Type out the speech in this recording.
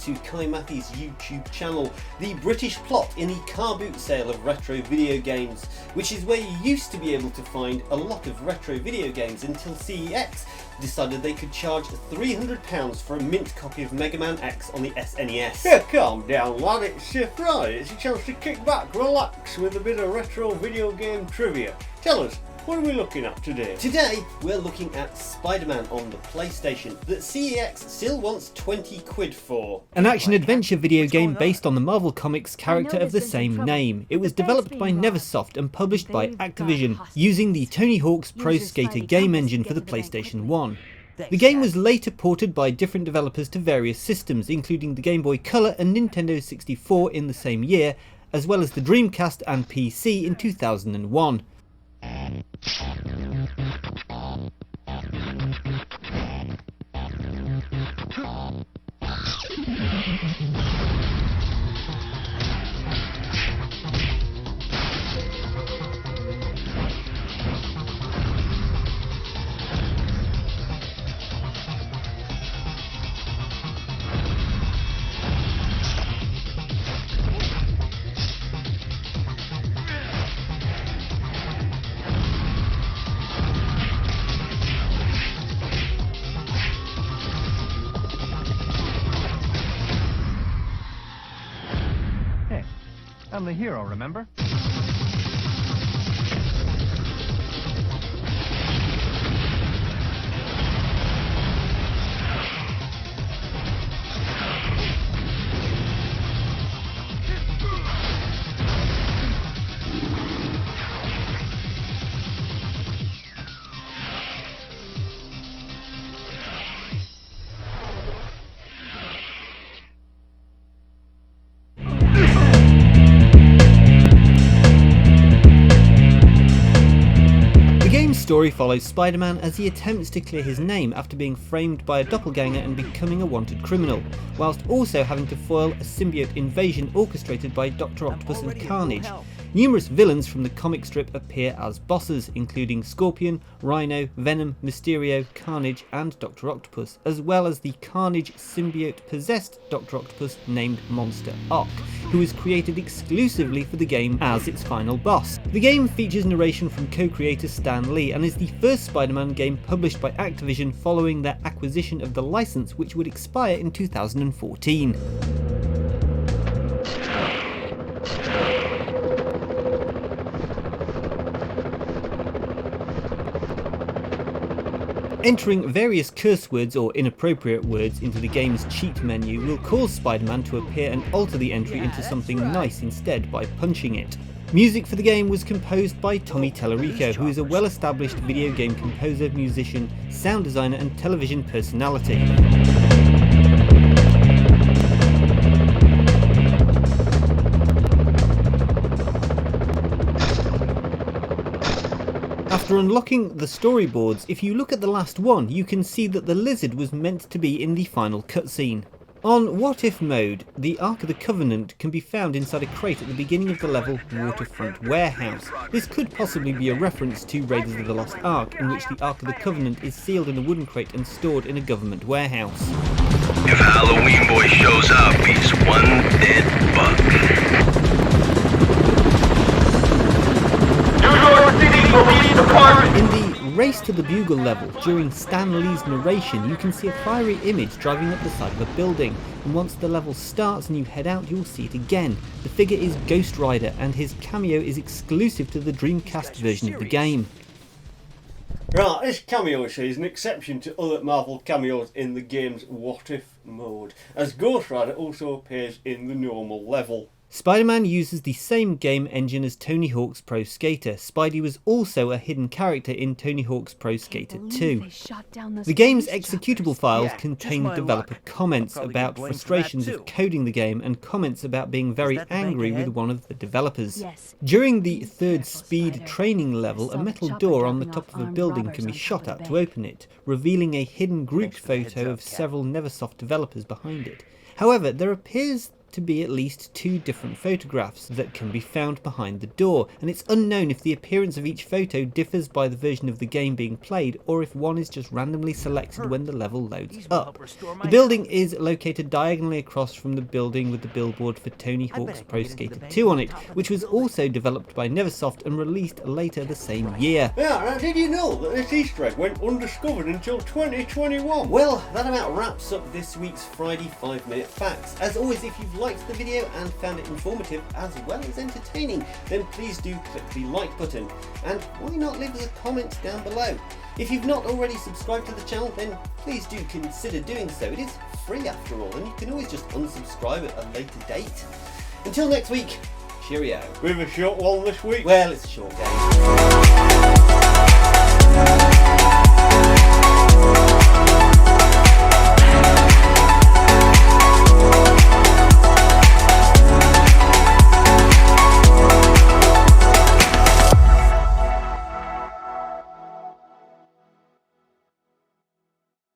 to Kohigh Mathy's YouTube channel. The British plot in the car boot sale of retro video games, which is where you used to be able to find a lot of retro video games until CEX decided they could charge £300 for a mint copy of Mega Man X on the SNES. Yeah, calm down lad, it's Friday, it's a chance to kick back, relax with a bit of retro video game trivia. Tell us, what are we looking at today? Today we're looking at Spider-Man on the PlayStation that CEX still wants 20 quid for. An action-adventure video game based on the Marvel Comics character of the same name. It was developed by Neversoft and published by Activision, using the Tony Hawk's Pro Skater game engine for the PlayStation 1. The game was later ported by different developers to various systems, including the Game Boy Color and Nintendo 64 in the same year, as well as the Dreamcast and PC in 2001. I'm the hero, remember? The story follows Spider-Man as he attempts to clear his name after being framed by a doppelganger and becoming a wanted criminal, whilst also having to foil a symbiote invasion orchestrated by Dr. Octopus and Carnage. Numerous villains from the comic strip appear as bosses, including Scorpion, Rhino, Venom, Mysterio, Carnage and Dr. Octopus, as well as the Carnage symbiote-possessed Dr. Octopus named Monster Ock, who was created exclusively for the game as its final boss. The game features narration from co-creator Stan Lee and is the first Spider-Man game published by Activision following their acquisition of the license, which would expire in 2014. Entering various curse words or inappropriate words into the game's cheat menu will cause Spider-Man to appear and alter the entry into something nice instead by punching it. Music for the game was composed by Tommy Tallarico, who is a well-established video game composer, musician, sound designer and television personality. After unlocking the storyboards, if you look at the last one, you can see that the lizard was meant to be in the final cutscene. On What If mode, the Ark of the Covenant can be found inside a crate at the beginning of the level Waterfront Warehouse. This could possibly be a reference to Raiders of the Lost Ark, in which the Ark of the Covenant is sealed in a wooden crate and stored in a government warehouse. If Halloween Boy shows up, he's one dead buck. In the Race to the Bugle level, during Stan Lee's narration, you can see a fiery image driving up the side of a building, and once the level starts and you head out, you'll see it again. The figure is Ghost Rider, and his cameo is exclusive to the Dreamcast version of the game. Right, this cameo is an exception to other Marvel cameos in the game's What If mode, as Ghost Rider also appears in the normal level. Spider-Man uses the same game engine as Tony Hawk's Pro Skater. Spidey was also a hidden character in Tony Hawk's Pro Skater 2. The game's executable files contain developer comments about frustrations of coding the game and comments about being very angry with one of the developers. During the third speed training level, a metal door on the top of a building can be shot at to open it, revealing a hidden group photo of several Neversoft developers behind it. However, there appears to be at least 2 different photographs that can be found behind the door, and it's unknown if the appearance of each photo differs by the version of the game being played or if one is just randomly selected when the level loads up. The building is located diagonally across from the building with the billboard for Tony Hawk's Pro Skater 2 on it, which was also developed by Neversoft and released later the same year. Yeah, now did you know that this Easter egg went undiscovered until 2021? Well, that about wraps up this week's Friday 5-minute facts. As always, if you've liked the video and found it informative as well as entertaining, then please do click the like button, and why not leave us a comment down below. If you've not already subscribed to the channel, then please do consider doing so. It is free after all, and you can always just unsubscribe at a later date. Until next week, cheerio. With a short one this week. Well, it's a short game.